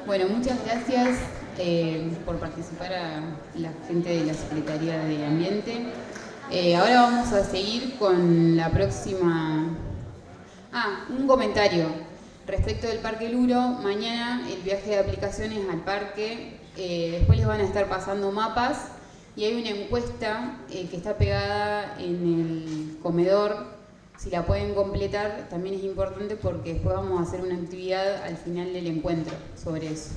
Bueno, muchas gracias por participar a la gente de la Secretaría de Ambiente. Ahora vamos a seguir con la próxima... un comentario respecto del Parque Luro. Mañana el viaje de aplicaciones al parque, después les van a estar pasando mapas y hay una encuesta que está pegada en el comedor. Si la pueden completar también es importante porque después vamos a hacer una actividad al final del encuentro sobre eso.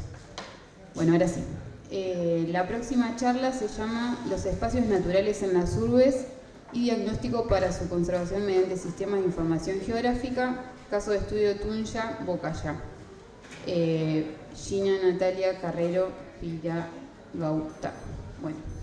Bueno, ahora sí. La próxima charla se llama Los espacios naturales en las urbes y diagnóstico para su conservación mediante sistemas de información geográfica, caso de estudio Tunja, Bocayá. Gina Natalia Carrero Piragauta. Bueno.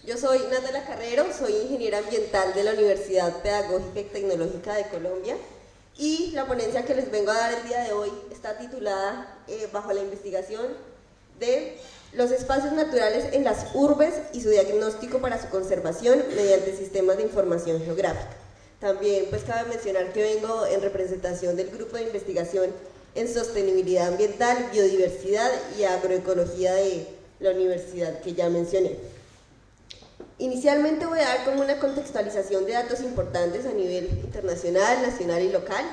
Yo soy Natalia Carrero, soy ingeniera ambiental de la Universidad Pedagógica y Tecnológica de Colombia y la ponencia que les vengo a dar el día de hoy está titulada bajo la investigación de los espacios naturales en las urbes y su diagnóstico para su conservación mediante sistemas de información geográfica. También pues cabe mencionar que vengo en representación del grupo de investigación en sostenibilidad ambiental, biodiversidad y agroecología de la universidad que ya mencioné. Inicialmente voy a dar como una contextualización de datos importantes a nivel internacional, nacional y local,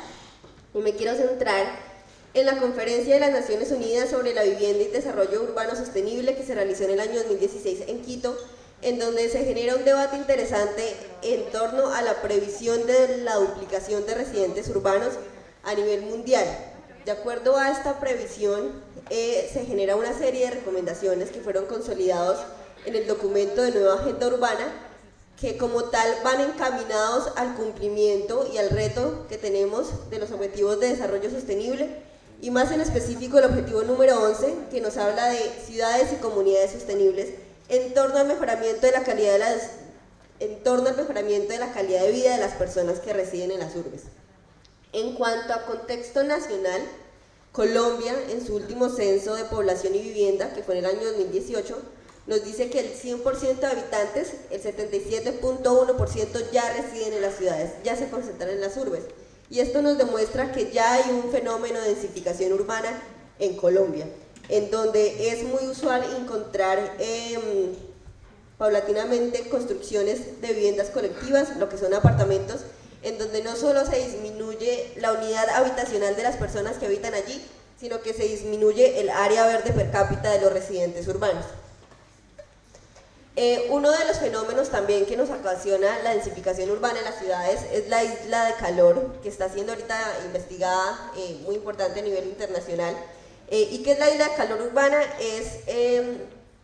y me quiero centrar en la Conferencia de las Naciones Unidas sobre la Vivienda y Desarrollo Urbano Sostenible que se realizó en el año 2016 en Quito, en donde se genera un debate interesante en torno a la previsión de la duplicación de residentes urbanos a nivel mundial. De acuerdo a esta previsión, se genera una serie de recomendaciones que fueron consolidados en el documento de Nueva Agenda Urbana, que como tal van encaminados al cumplimiento y al reto que tenemos de los Objetivos de Desarrollo Sostenible, y más en específico el objetivo número 11, que nos habla de ciudades y comunidades sostenibles en torno al mejoramiento de la calidad de vida de las personas que residen en las urbes. En cuanto a contexto nacional, Colombia, en su último censo de población y vivienda, que fue en el año 2018, nos dice que el 100% de habitantes, el 77.1% ya residen en las ciudades, ya se concentran en las urbes. Y esto nos demuestra que ya hay un fenómeno de densificación urbana en Colombia, en donde es muy usual encontrar paulatinamente construcciones de viviendas colectivas, lo que son apartamentos, en donde no solo se disminuye la unidad habitacional de las personas que habitan allí, sino que se disminuye el área verde per cápita de los residentes urbanos. Uno de los fenómenos también que nos ocasiona la densificación urbana en las ciudades es la isla de calor, que está siendo ahorita investigada, muy importante a nivel internacional. ¿Y qué es la isla de calor urbana? Es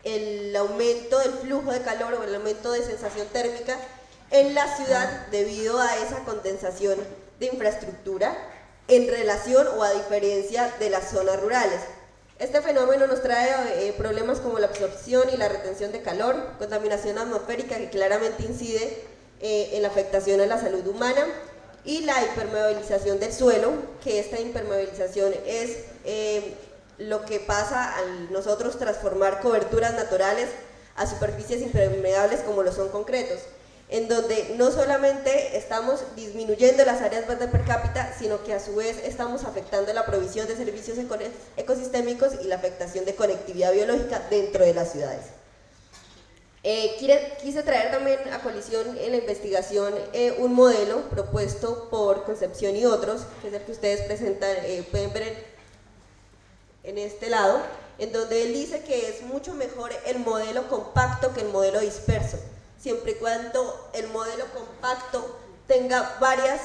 el aumento del flujo de calor o el aumento de sensación térmica en la ciudad debido a esa condensación de infraestructura en relación o a diferencia de las zonas rurales. Este fenómeno nos trae problemas como la absorción y la retención de calor, contaminación atmosférica que claramente incide en la afectación a la salud humana, y la impermeabilización del suelo, que esta impermeabilización es lo que pasa al nosotros transformar coberturas naturales a superficies impermeables como lo son concretos, en donde no solamente estamos disminuyendo las áreas verdes per cápita, sino que a su vez estamos afectando la provisión de servicios ecosistémicos y la afectación de conectividad biológica dentro de las ciudades. Quise traer también a colisión en la investigación un modelo propuesto por Concepción y otros, que es el que ustedes presentan, pueden ver en este lado, en donde él dice que es mucho mejor el modelo compacto que el modelo disperso, siempre y cuando el modelo compacto tenga varias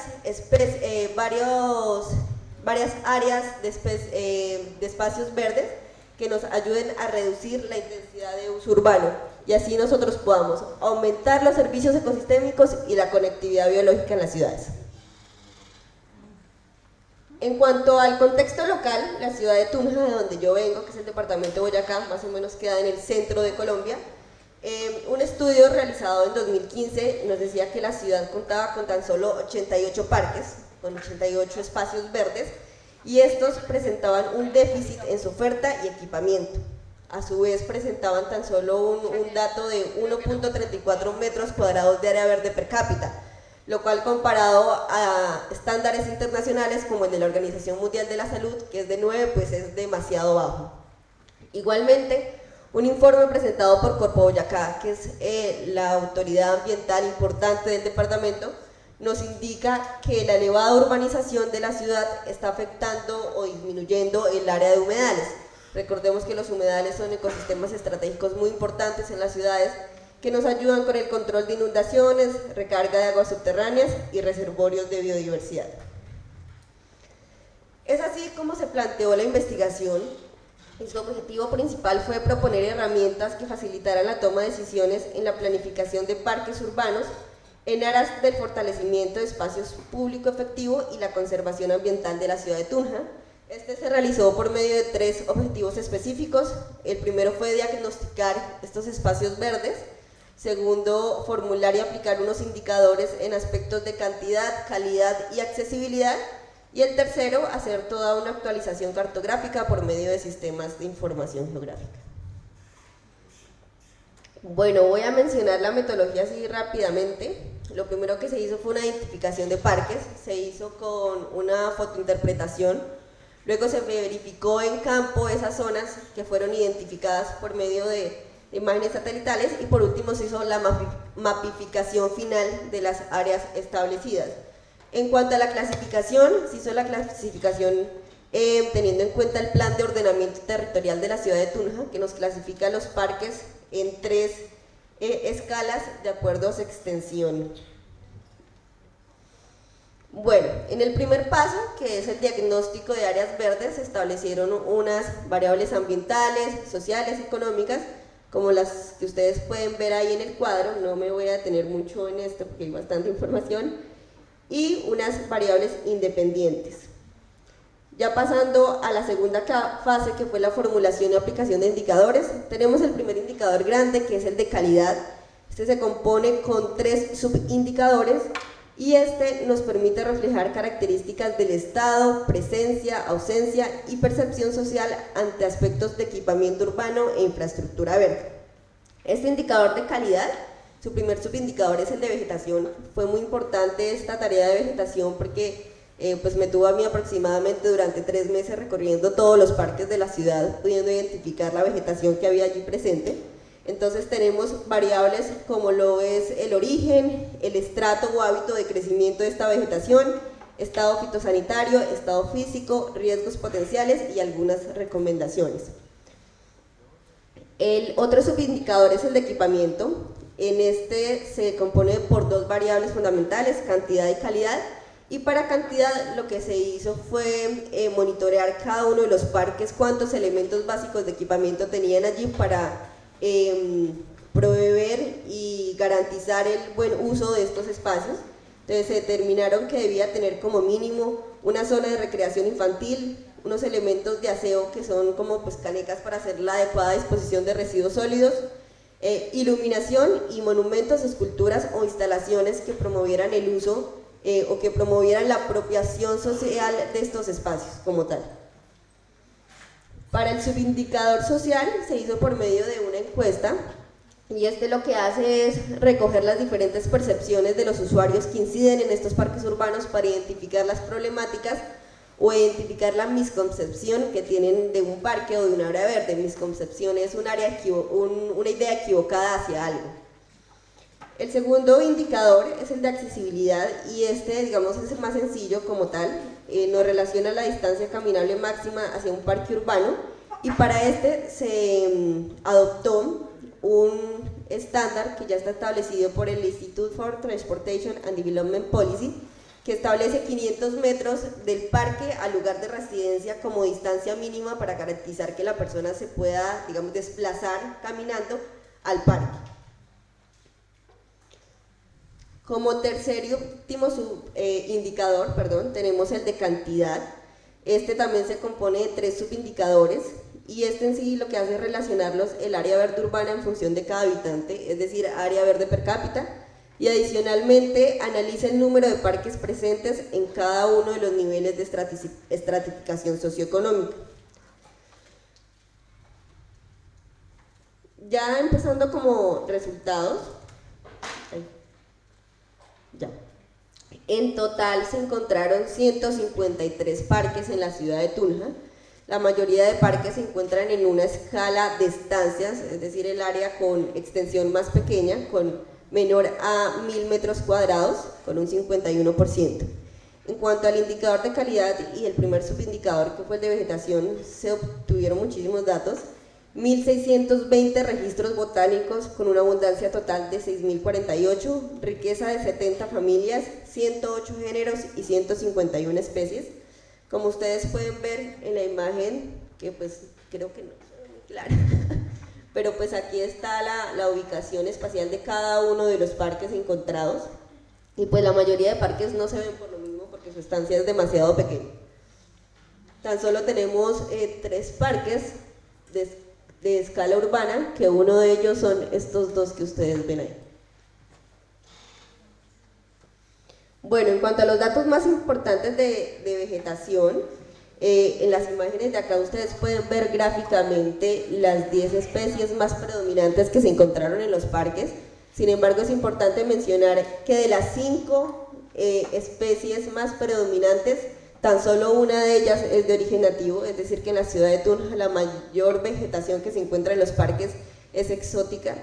áreas de espacios verdes que nos ayuden a reducir la intensidad de uso urbano y así nosotros podamos aumentar los servicios ecosistémicos y la conectividad biológica en las ciudades. En cuanto al contexto local, la ciudad de Tunja, de donde yo vengo, que es el departamento de Boyacá, más o menos queda en el centro de Colombia, un estudio realizado en 2015 nos decía que la ciudad contaba con tan solo 88 parques, con 88 espacios verdes, y estos presentaban un déficit en su oferta y equipamiento. A su vez presentaban tan solo un dato de 1.34 metros cuadrados de área verde per cápita, lo cual comparado a estándares internacionales como el de la Organización Mundial de la Salud, que es de 9, pues es demasiado bajo. Igualmente, un informe presentado por Corpo Boyacá, que es la autoridad ambiental importante del departamento, nos indica que la elevada urbanización de la ciudad está afectando o disminuyendo el área de humedales. Recordemos que los humedales son ecosistemas estratégicos muy importantes en las ciudades que nos ayudan con el control de inundaciones, recarga de aguas subterráneas y reservorios de biodiversidad. Es así como se planteó la investigación y su objetivo principal fue proponer herramientas que facilitaran la toma de decisiones en la planificación de parques urbanos en aras del fortalecimiento de espacios público efectivo y la conservación ambiental de la ciudad de Tunja. Este se realizó por medio de 3 objetivos específicos. El primero fue diagnosticar estos espacios verdes. Segundo, formular y aplicar unos indicadores en aspectos de cantidad, calidad y accesibilidad. Y el tercero, hacer toda una actualización cartográfica por medio de sistemas de información geográfica. Bueno, voy a mencionar la metodología así rápidamente. Lo primero que se hizo fue una identificación de parques, se hizo con una fotointerpretación, luego se verificó en campo esas zonas que fueron identificadas por medio de imágenes satelitales y por último se hizo la mapificación final de las áreas establecidas. En cuanto a la clasificación, se hizo la clasificación teniendo en cuenta el plan de ordenamiento territorial de la ciudad de Tunja, que nos clasifica los parques en 3 escalas de acuerdo a su extensión. Bueno, en el primer paso, que es el diagnóstico de áreas verdes, se establecieron unas variables ambientales, sociales, económicas, como las que ustedes pueden ver ahí en el cuadro. No me voy a detener mucho en esto porque hay bastante información, y unas variables independientes. Ya pasando a la segunda fase, que fue la formulación y aplicación de indicadores, tenemos el primer indicador grande, que es el de calidad. Este se compone con 3 subindicadores y este nos permite reflejar características del estado, presencia, ausencia y percepción social ante aspectos de equipamiento urbano e infraestructura verde. Este indicador de calidad, su primer subindicador es el de vegetación. Fue muy importante esta tarea de vegetación porque pues me tuvo a mí aproximadamente durante 3 meses recorriendo todos los parques de la ciudad, pudiendo identificar la vegetación que había allí presente. Entonces tenemos variables como lo es el origen, el estrato o hábito de crecimiento de esta vegetación, estado fitosanitario, estado físico, riesgos potenciales y algunas recomendaciones. El otro subindicador es el de equipamiento. En este se compone por 2 variables fundamentales, cantidad y calidad. Y para cantidad lo que se hizo fue monitorear cada uno de los parques, cuántos elementos básicos de equipamiento tenían allí para proveer y garantizar el buen uso de estos espacios. Entonces se determinaron que debía tener como mínimo una zona de recreación infantil, unos elementos de aseo que son como pues canecas para hacer la adecuada disposición de residuos sólidos, iluminación y monumentos, esculturas o instalaciones que promovieran el uso o que promovieran la apropiación social de estos espacios como tal. Para el subindicador social se hizo por medio de una encuesta y este lo que hace es recoger las diferentes percepciones de los usuarios que inciden en estos parques urbanos para identificar las problemáticas o identificar la misconcepción que tienen de un parque o de una área verde. Misconcepción es una idea equivocada hacia algo. El segundo indicador es el de accesibilidad y este, digamos, es el más sencillo como tal. nos relaciona la distancia caminable máxima hacia un parque urbano, y para este se adoptó un estándar que ya está establecido por el Institute for Transportation and Development Policy, que establece 500 metros del parque al lugar de residencia como distancia mínima para garantizar que la persona se pueda, digamos, desplazar caminando al parque. Como tercer y último indicador, tenemos el de cantidad. Este también se compone de 3 subindicadores, y este en sí lo que hace es relacionarlos el área verde urbana en función de cada habitante, es decir, área verde per cápita, y adicionalmente analiza el número de parques presentes en cada uno de los niveles de estratificación socioeconómica. Ya empezando como resultados, en total se encontraron 153 parques en la ciudad de Tunja. La mayoría de parques se encuentran en una escala de estancias, es decir, el área con extensión más pequeña, con menor a 1000 metros cuadrados, con un 51%. En cuanto al indicador de calidad y el primer subindicador, que fue el de vegetación, se obtuvieron muchísimos datos. 1.620 registros botánicos con una abundancia total de 6.048, riqueza de 70 familias, 108 géneros y 151 especies. Como ustedes pueden ver en la imagen, que pues creo que no se ve muy clara, pero pues aquí está la ubicación espacial de cada uno de los parques encontrados, y pues la mayoría de parques no se ven por lo mismo porque su estancia es demasiado pequeña. Tan solo tenemos 3 parques de escala urbana, que uno de ellos son estos 2 que ustedes ven ahí. Bueno, en cuanto a los datos más importantes de vegetación, en las imágenes de acá ustedes pueden ver gráficamente las 10 especies más predominantes que se encontraron en los parques. Sin embargo, es importante mencionar que de las 5 especies más predominantes, tan solo una de ellas es de origen nativo, es decir, que en la ciudad de Tunja la mayor vegetación que se encuentra en los parques es exótica.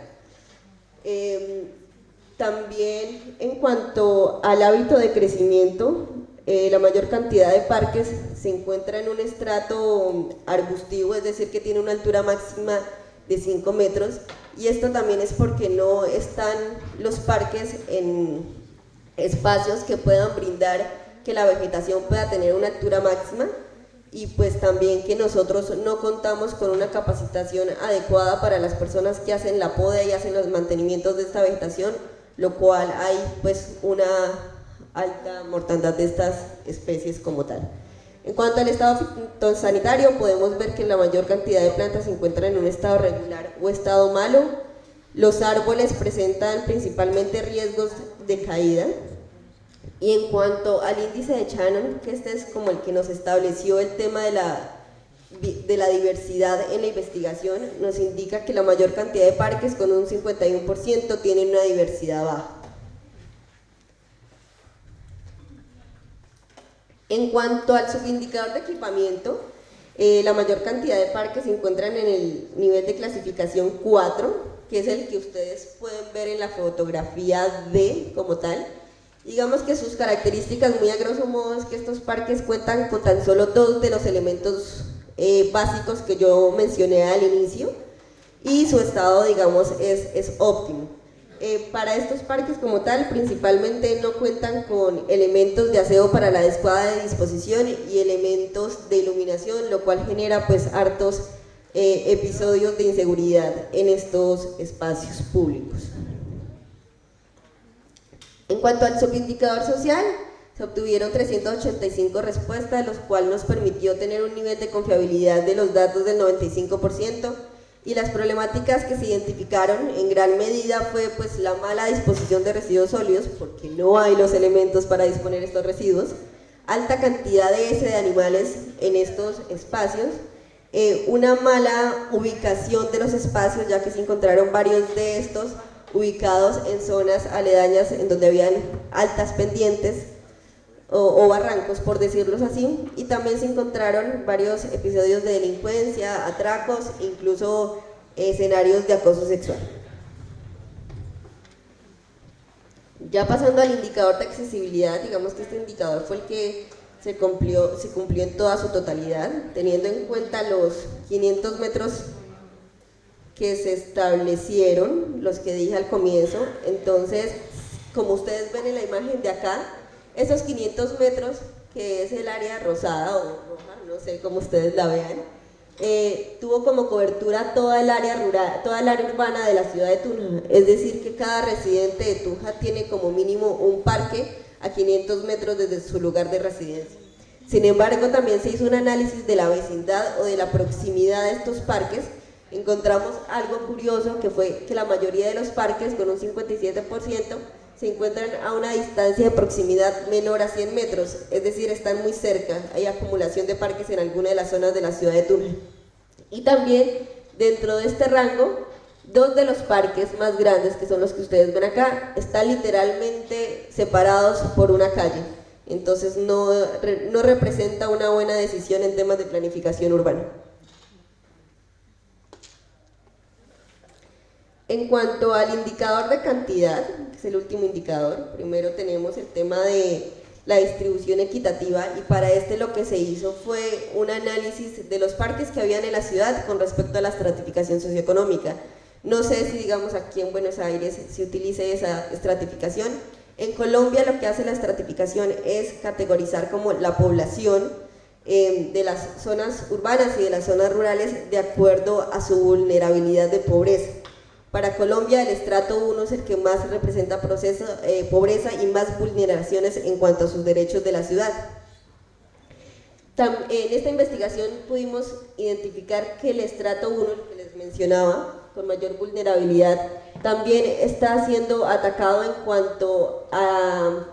También en cuanto al hábito de crecimiento, la mayor cantidad de parques se encuentra en un estrato arbustivo, es decir, que tiene una altura máxima de 5 metros, y esto también es porque no están los parques en espacios que puedan brindar que la vegetación pueda tener una altura máxima, y pues también que nosotros no contamos con una capacitación adecuada para las personas que hacen la poda y hacen los mantenimientos de esta vegetación, lo cual hay pues una alta mortandad de estas especies como tal. En cuanto al estado fitosanitario, podemos ver que la mayor cantidad de plantas se encuentran en un estado regular o estado malo. Los árboles presentan principalmente riesgos de caída. Y en cuanto al índice de Shannon, que este es como el que nos estableció el tema de la diversidad en la investigación, nos indica que la mayor cantidad de parques, con un 51%, tienen una diversidad baja. En cuanto al subindicador de equipamiento, la mayor cantidad de parques se encuentran en el nivel de clasificación 4, que es el que ustedes pueden ver en la fotografía D como tal. Digamos que sus características muy a grosso modo es que estos parques cuentan con tan solo 2 de los elementos básicos que yo mencioné al inicio, y su estado, digamos, es óptimo. Para estos parques como tal, principalmente no cuentan con elementos de aseo para la adecuada disposición y elementos de iluminación, lo cual genera pues hartos episodios de inseguridad en estos espacios públicos. En cuanto al subindicador social, se obtuvieron 385 respuestas, los cuales nos permitió tener un nivel de confiabilidad de los datos del 95%, y las problemáticas que se identificaron en gran medida fue pues la mala disposición de residuos sólidos, porque no hay los elementos para disponer estos residuos, alta cantidad de heces de animales en estos espacios, una mala ubicación de los espacios, ya que se encontraron varios de estos ubicados en zonas aledañas en donde habían altas pendientes o barrancos, por decirlos así, y también se encontraron varios episodios de delincuencia, atracos, incluso escenarios de acoso sexual. Ya pasando al indicador de accesibilidad, digamos que este indicador fue el que se cumplió en toda su totalidad, teniendo en cuenta los 500 metros que se establecieron, los que dije al comienzo. Entonces, como ustedes ven en la imagen de acá, esos 500 metros, que es el área rosada o roja, no sé cómo ustedes la vean, tuvo como cobertura toda el área rural, toda el área urbana de la ciudad de Tunja. Es decir, que cada residente de Tunja tiene como mínimo un parque a 500 metros desde su lugar de residencia. Sin embargo, también se hizo un análisis de la vecindad o de la proximidad de estos parques. Encontramos algo curioso, que fue que la mayoría de los parques, con un 57%, se encuentran a una distancia de proximidad menor a 100 metros, es decir, están muy cerca. Hay acumulación de parques en alguna de las zonas de la ciudad de Tunja. Y también, dentro de este rango, dos de los parques más grandes, que son los que ustedes ven acá, están literalmente separados por una calle. Entonces no representa una buena decisión en temas de planificación urbana. En cuanto al indicador de cantidad, que es el último indicador, primero tenemos el tema de la distribución equitativa, y para este lo que se hizo fue un análisis de los parques que habían en la ciudad con respecto a la estratificación socioeconómica. No sé si, digamos, aquí en Buenos Aires se utilice esa estratificación. En Colombia lo que hace la estratificación es categorizar como la población de las zonas urbanas y de las zonas rurales de acuerdo a su vulnerabilidad de pobreza. Para Colombia, el estrato 1 es el que más representa pobreza y más vulneraciones en cuanto a sus derechos de la ciudad. En esta investigación pudimos identificar que el estrato 1, el que les mencionaba, con mayor vulnerabilidad, también está siendo atacado en cuanto a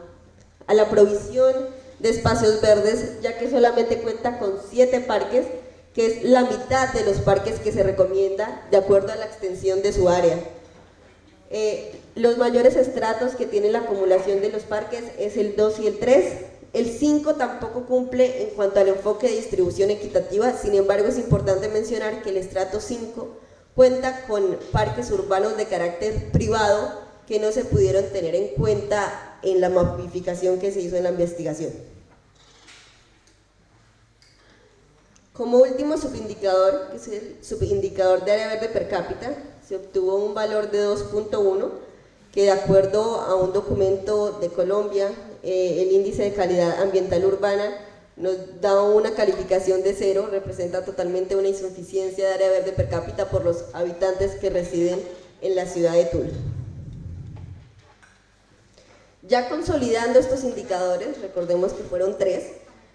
la provisión de espacios verdes, ya que solamente cuenta con 7 parques, que es la mitad de los parques que se recomienda de acuerdo a la extensión de su área. Los mayores estratos que tiene la acumulación de los parques es el 2 y el 3. El 5 tampoco cumple en cuanto al enfoque de distribución equitativa. Sin embargo, es importante mencionar que el estrato 5 cuenta con parques urbanos de carácter privado que no se pudieron tener en cuenta en la mapificación que se hizo en la investigación. Como último subindicador, que es el subindicador de área verde per cápita, se obtuvo un valor de 2.1, que de acuerdo a un documento de Colombia, el índice de calidad ambiental urbana nos da una calificación de 0, representa totalmente una insuficiencia de área verde per cápita por los habitantes que residen en la ciudad de Tunja. Ya consolidando estos indicadores, recordemos que fueron 3,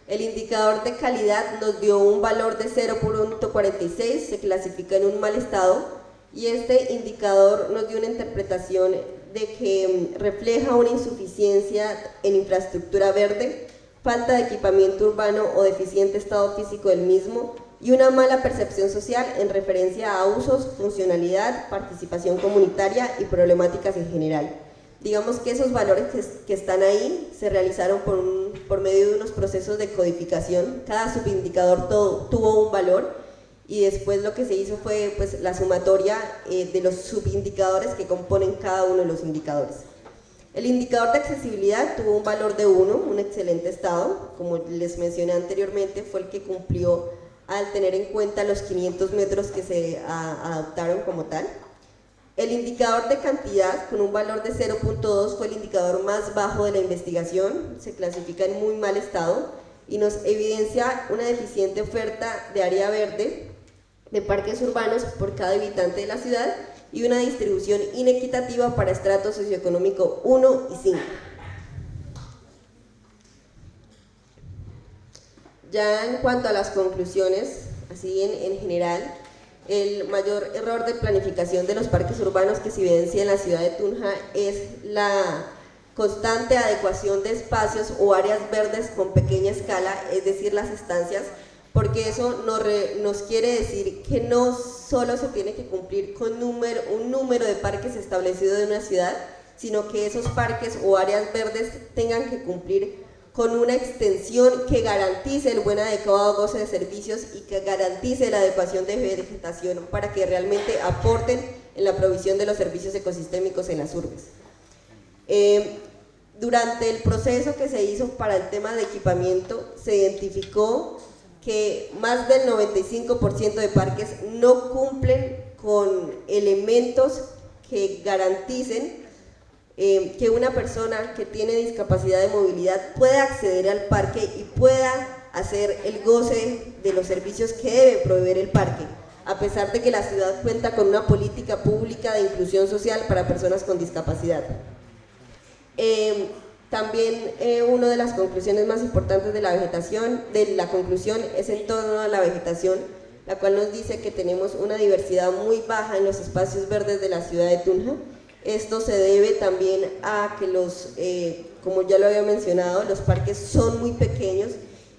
el indicador de calidad nos dio un valor de 0.46, se clasifica en un mal estado, y este indicador nos dio una interpretación de que refleja una insuficiencia en infraestructura verde, falta de equipamiento urbano o deficiente estado físico del mismo, y una mala percepción social en referencia a usos, funcionalidad, participación comunitaria y problemáticas en general. Digamos que esos valores que están ahí se realizaron por medio de unos procesos de codificación. Cada subindicador tuvo un valor, y después lo que se hizo fue pues, la sumatoria de los subindicadores que componen cada uno de los indicadores. El indicador de accesibilidad tuvo un valor de 1, un excelente estado. Como les mencioné anteriormente, fue el que cumplió al tener en cuenta los 500 metros que se adoptaron como tal. El indicador de cantidad, con un valor de 0.2, fue el indicador más bajo de la investigación, se clasifica en muy mal estado y nos evidencia una deficiente oferta de área verde, de parques urbanos por cada habitante de la ciudad, y una distribución inequitativa para estratos socioeconómico 1 y 5. Ya en cuanto a las conclusiones, así en general, el mayor error de planificación de los parques urbanos que se evidencia en la ciudad de Tunja es la constante adecuación de espacios o áreas verdes con pequeña escala, es decir, las estancias, porque eso nos quiere decir que no solo se tiene que cumplir con un número de parques establecido de una ciudad, sino que esos parques o áreas verdes tengan que cumplir con una extensión que garantice el buen adecuado goce de servicios y que garantice la adecuación de vegetación para que realmente aporten en la provisión de los servicios ecosistémicos en las urbes. durante el proceso que se hizo para el tema de equipamiento, se identificó que más del 95% de parques no cumplen con elementos que garanticen que una persona que tiene discapacidad de movilidad pueda acceder al parque y pueda hacer el goce de los servicios que debe proveer el parque, a pesar de que la ciudad cuenta con una política pública de inclusión social para personas con discapacidad. También una de las conclusiones más importantes de la conclusión es en torno a la vegetación, la cual nos dice que tenemos una diversidad muy baja en los espacios verdes de la ciudad de Tunja. Esto se debe también a que como ya lo había mencionado, los parques son muy pequeños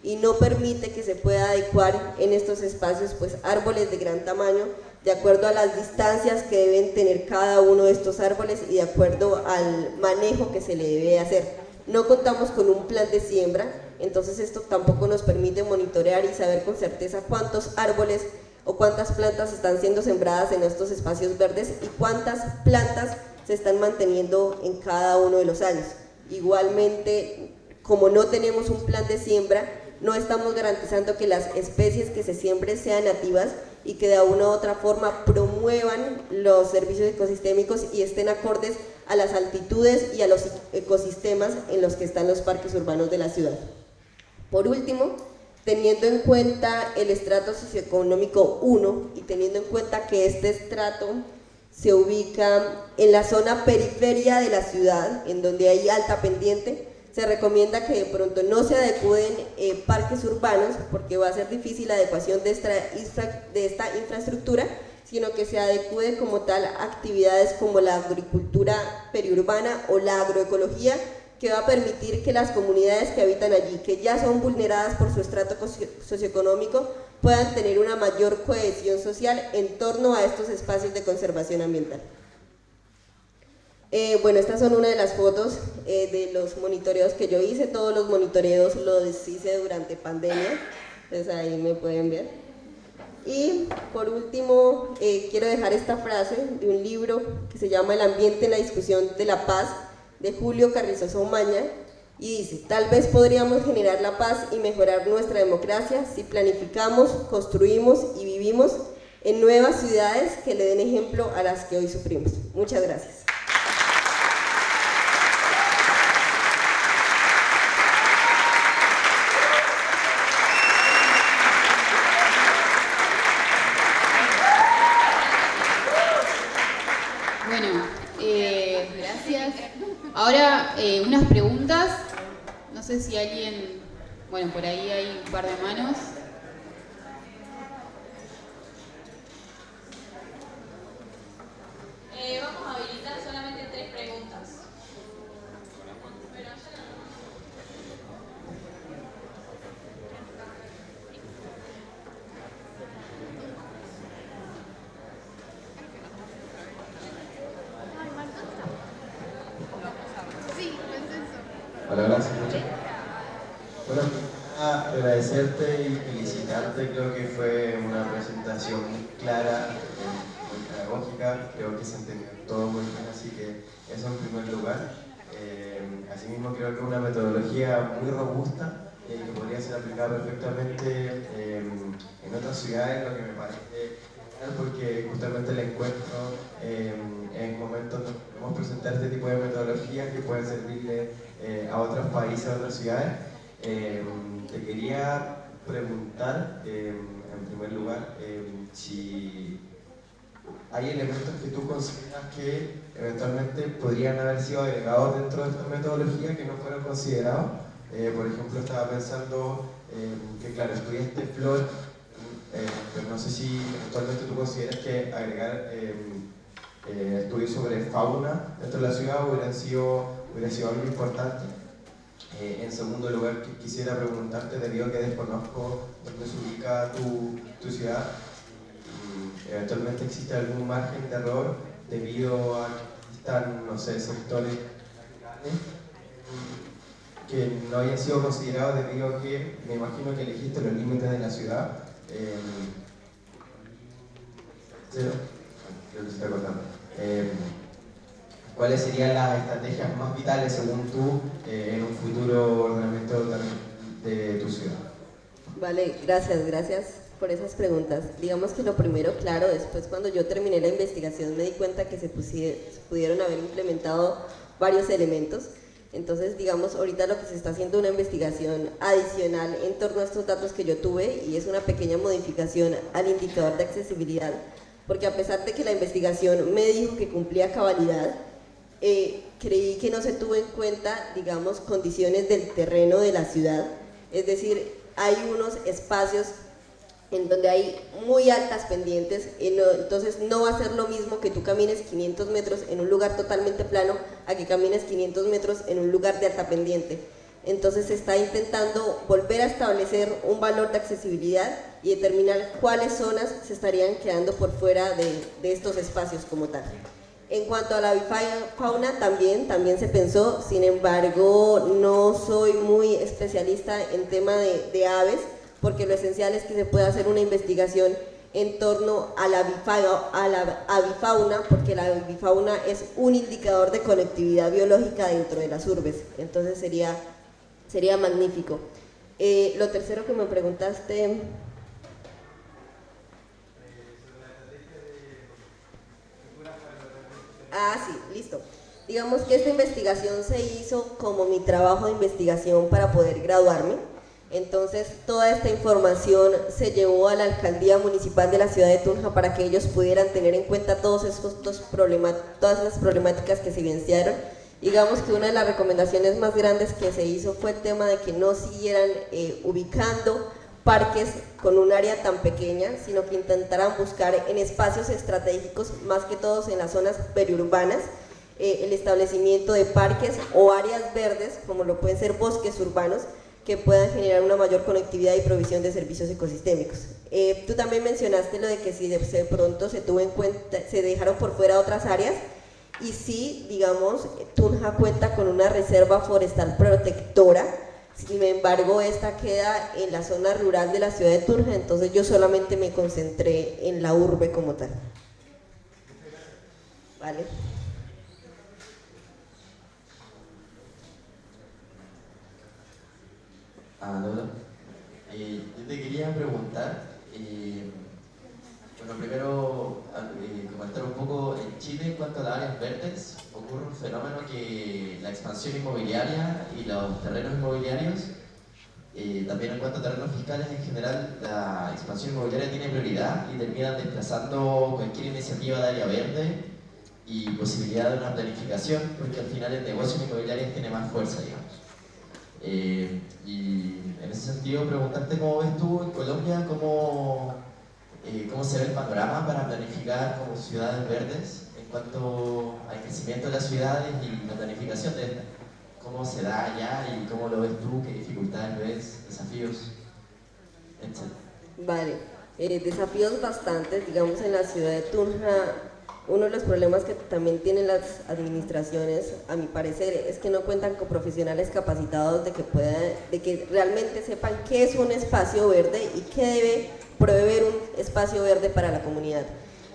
y no permite que se pueda adecuar en estos espacios pues árboles de gran tamaño de acuerdo a las distancias que deben tener cada uno de estos árboles y de acuerdo al manejo que se le debe hacer. No contamos con un plan de siembra, entonces esto tampoco nos permite monitorear y saber con certeza cuántos árboles o cuántas plantas están siendo sembradas en estos espacios verdes y cuántas plantas se están manteniendo en cada uno de los años. Igualmente, como no tenemos un plan de siembra, no estamos garantizando que las especies que se siembren sean nativas y que de una u otra forma promuevan los servicios ecosistémicos y estén acordes a las altitudes y a los ecosistemas en los que están los parques urbanos de la ciudad. Por último, teniendo en cuenta el estrato socioeconómico 1 y teniendo en cuenta que este estrato se ubica en la zona periferia de la ciudad, en donde hay alta pendiente, se recomienda que de pronto no se adecúen parques urbanos porque va a ser difícil la adecuación de esta infraestructura, sino que se adecúe como tal a actividades como la agricultura periurbana o la agroecología, que va a permitir que las comunidades que habitan allí, que ya son vulneradas por su estrato socioeconómico, puedan tener una mayor cohesión social en torno a estos espacios de conservación ambiental. Bueno, estas son una de las fotos de los monitoreos que yo hice. Todos los monitoreos los hice durante pandemia, entonces ahí me pueden ver. Y por último, quiero dejar esta frase de un libro que se llama El ambiente en la discusión de la paz, de Julio Carrizosa Omaña, y dice: tal vez podríamos generar la paz y mejorar nuestra democracia si planificamos, construimos y vivimos en nuevas ciudades que le den ejemplo a las que hoy sufrimos. Muchas gracias. Bueno, gracias. Ahora unas preguntas. No sé si alguien... Bueno, por ahí hay un par de manos. Vamos a habilitar solamente 3 preguntas. Hola, hola, ¿se escucha? Bueno, agradecerte y felicitarte, creo que fue una presentación muy clara, muy pedagógica, creo que se entendió todo muy bien, así que eso en primer lugar. Asimismo creo que es una metodología muy robusta que podría ser aplicada perfectamente en otras ciudades, lo que me parece porque justamente el encuentro en momentos donde podemos presentar este tipo de metodologías que pueden servirle a otros países, a otras ciudades. Te quería preguntar, en primer lugar, si hay elementos que tú consideras que eventualmente podrían haber sido agregados dentro de esta metodología que no fueron considerados. Por ejemplo, estaba pensando que, claro, estudiaste flor, pero no sé si actualmente tú consideras que agregar estudios sobre fauna dentro de la ciudad hubiera sido algo importante. En segundo lugar, quisiera preguntarte, debido a que desconozco dónde se ubica tu ciudad, eventualmente existe algún margen de error debido a que existan, no sé, sectores que no hayan sido considerados debido a que me imagino que elegiste los límites de la ciudad. Creo que se está cortando. ¿cuáles serían las estrategias más vitales según tú en un futuro ordenamiento también de tu ciudad? Vale, gracias por esas preguntas. Digamos que lo primero, claro, después cuando yo terminé la investigación me di cuenta que se pudieron haber implementado varios elementos. Entonces, digamos, ahorita lo que se está haciendo es una investigación adicional en torno a estos datos que yo tuve y es una pequeña modificación al indicador de accesibilidad, porque a pesar de que la investigación me dijo que cumplía cabalidad, creí que no se tuvo en cuenta, digamos, condiciones del terreno de la ciudad, es decir, hay unos espacios en donde hay muy altas pendientes, entonces no va a ser lo mismo que tú camines 500 metros en un lugar totalmente plano a que camines 500 metros en un lugar de alta pendiente. Entonces se está intentando volver a establecer un valor de accesibilidad y determinar cuáles zonas se estarían quedando por fuera de estos espacios como tal. En cuanto a la avifauna, también se pensó, sin embargo, no soy muy especialista en tema de aves, porque lo esencial es que se pueda hacer una investigación en torno a la avifauna, porque la avifauna es un indicador de conectividad biológica dentro de las urbes, entonces sería magnífico. Lo tercero que me preguntaste... Ah, sí, listo. Digamos que esta investigación se hizo como mi trabajo de investigación para poder graduarme. Entonces, toda esta información se llevó a la Alcaldía Municipal de la ciudad de Tunja para que ellos pudieran tener en cuenta todas las problemáticas que se evidenciaron. Digamos que una de las recomendaciones más grandes que se hizo fue el tema de que no siguieran ubicando parques con un área tan pequeña, sino que intentaran buscar en espacios estratégicos, más que todos en las zonas periurbanas, el establecimiento de parques o áreas verdes, como lo pueden ser bosques urbanos, que puedan generar una mayor conectividad y provisión de servicios ecosistémicos. Tú también mencionaste lo de que si de pronto se tuvo en cuenta, se dejaron por fuera otras áreas, y sí, digamos, Tunja cuenta con una reserva forestal protectora. Sin embargo, esta queda en la zona rural de la ciudad de Tunja, entonces yo solamente me concentré en la urbe como tal. Vale. Lola, yo te quería preguntar, bueno, primero comentar un poco, en Chile en cuanto a las áreas verdes ocurre un fenómeno que la expansión inmobiliaria y los terrenos inmobiliarios, también en cuanto a terrenos fiscales en general, la expansión inmobiliaria tiene prioridad y terminan desplazando cualquier iniciativa de área verde y posibilidad de una planificación, porque al final el negocio inmobiliario tiene más fuerza, digamos. Y en ese sentido preguntarte cómo ves tú en Colombia, cómo se ve el panorama para planificar como ciudades verdes en cuanto al crecimiento de las ciudades y la planificación de estas. ¿Cómo se da allá y cómo lo ves tú? ¿Qué dificultades ves? ¿Desafíos? Etc. Vale, desafíos bastantes, digamos, en la ciudad de Tunja. Uno de los problemas que también tienen las administraciones, a mi parecer, es que no cuentan con profesionales capacitados de que realmente sepan qué es un espacio verde y qué debe proveer un espacio verde para la comunidad.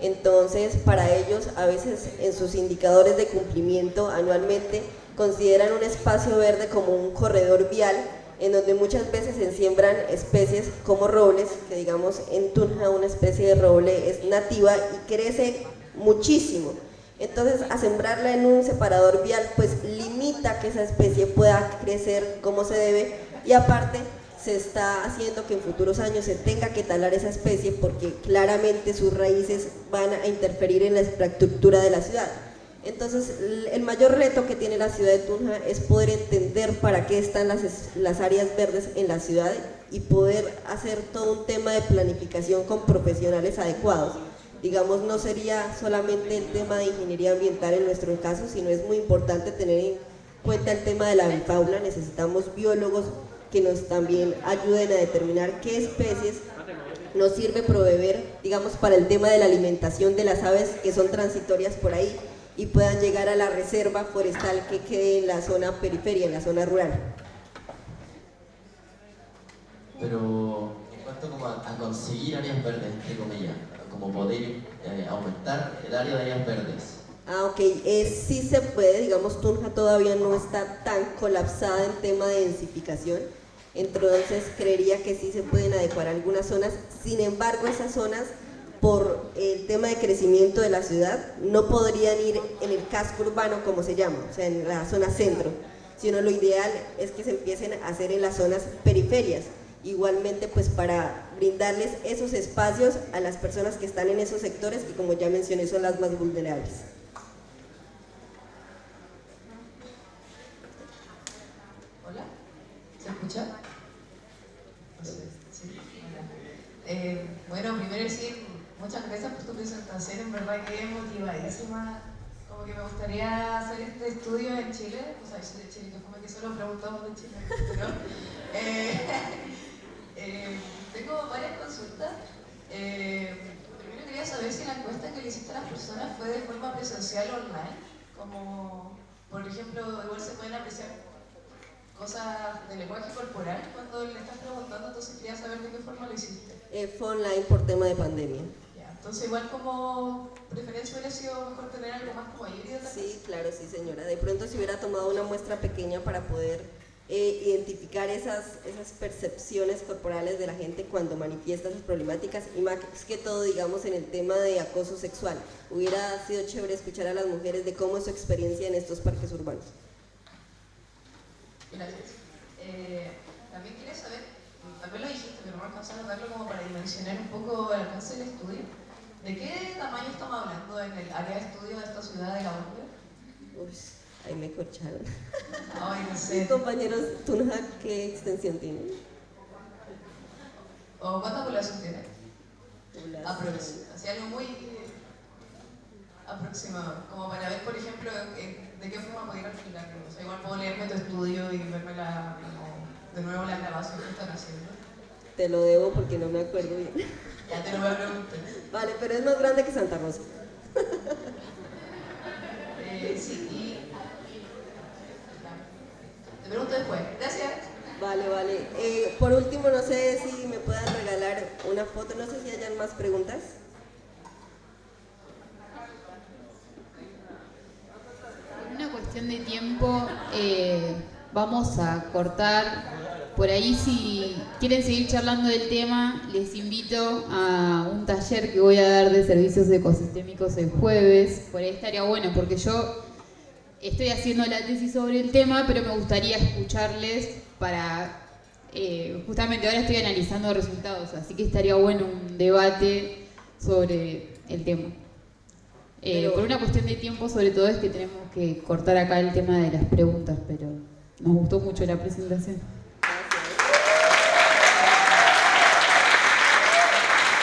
Entonces, para ellos, a veces en sus indicadores de cumplimiento anualmente, consideran un espacio verde como un corredor vial, en donde muchas veces se siembran especies como robles, que digamos en Tunja una especie de roble es nativa y crece muchísimo. Entonces, a sembrarla en un separador vial, pues limita que esa especie pueda crecer como se debe, y aparte se está haciendo que en futuros años se tenga que talar esa especie porque claramente sus raíces van a interferir en la infraestructura de la ciudad. Entonces, el mayor reto que tiene la ciudad de Tunja es poder entender para qué están las áreas verdes en la ciudad y poder hacer todo un tema de planificación con profesionales adecuados. Digamos, no sería solamente el tema de ingeniería ambiental en nuestro caso, sino es muy importante tener en cuenta el tema de la avifauna. Necesitamos biólogos que nos también ayuden a determinar qué especies nos sirve proveer, digamos, para el tema de la alimentación de las aves que son transitorias por ahí y puedan llegar a la reserva forestal que quede en la zona periferia, en la zona rural. Pero en cuanto como a conseguir áreas verdes, entre comillas, como poder aumentar el área de áreas verdes, Ah, ok. Sí se puede, digamos, Tunja todavía no está tan colapsada en tema de densificación, entonces creería que sí se pueden adecuar algunas zonas. Sin embargo, esas zonas, por el tema de crecimiento de la ciudad, no podrían ir en el casco urbano, como se llama, o sea, en la zona centro, sino lo ideal es que se empiecen a hacer en las zonas periferias, igualmente pues para brindarles esos espacios a las personas que están en esos sectores, que como ya mencioné son las más vulnerables. Hola, ¿se escucha? Sí, hola. Bueno, primero decir muchas gracias por tu presentación, en verdad que motivadísima. Como que me gustaría hacer este estudio en Chile, o sea, de Chile, que como que solo preguntamos de Chile, ¿no? Tengo varias consultas. Primero quería saber si la encuesta que le hiciste a las personas fue de forma presencial o online, como por ejemplo, igual se pueden apreciar cosas de lenguaje corporal cuando le estás preguntando, entonces quería saber de qué forma lo hiciste. Fue online por tema de pandemia. Ya, entonces igual como preferencia hubiera sido mejor tener algo más como híbrido también. Sí, claro, sí señora. De pronto si hubiera tomado una muestra pequeña para poder identificar esas percepciones corporales de la gente cuando manifiesta sus problemáticas, y más que todo, digamos, en el tema de acoso sexual. Hubiera sido chévere escuchar a las mujeres de cómo es su experiencia en estos parques urbanos. Gracias. También quería saber, también lo dijiste, pero no alcanzamos a verlo como para dimensionar un poco el alcance del estudio. ¿De qué tamaño estamos hablando en el área de estudio de esta ciudad de La Urbe? Uy, ahí me corcharon. Ay, no sé. Mis compañeros, Tunja, ¿qué extensión tienen? ¿O cuánta población tiene? Aproximado. Así algo muy aproximado. Como para ver, por ejemplo, de qué forma podría explicarlo. O sea, igual puedo leerme tu estudio y verme de nuevo la grabación que están haciendo. Te lo debo porque no me acuerdo bien. Ya te lo voy a preguntar. Vale, pero es más grande que Santa Rosa. Sí, y te pregunto después. Gracias. Vale, vale. Por último, no sé si me puedan regalar una foto, no sé si hayan más preguntas. Por una cuestión de tiempo, vamos a cortar. Por ahí, si quieren seguir charlando del tema, les invito a un taller que voy a dar de servicios ecosistémicos el jueves. Por ahí estaría bueno, porque yo estoy haciendo la tesis sobre el tema, pero me gustaría escucharles para... justamente ahora estoy analizando resultados, así que estaría bueno un debate sobre el tema. Por una cuestión de tiempo, sobre todo, es que tenemos que cortar acá el tema de las preguntas, pero nos gustó mucho la presentación.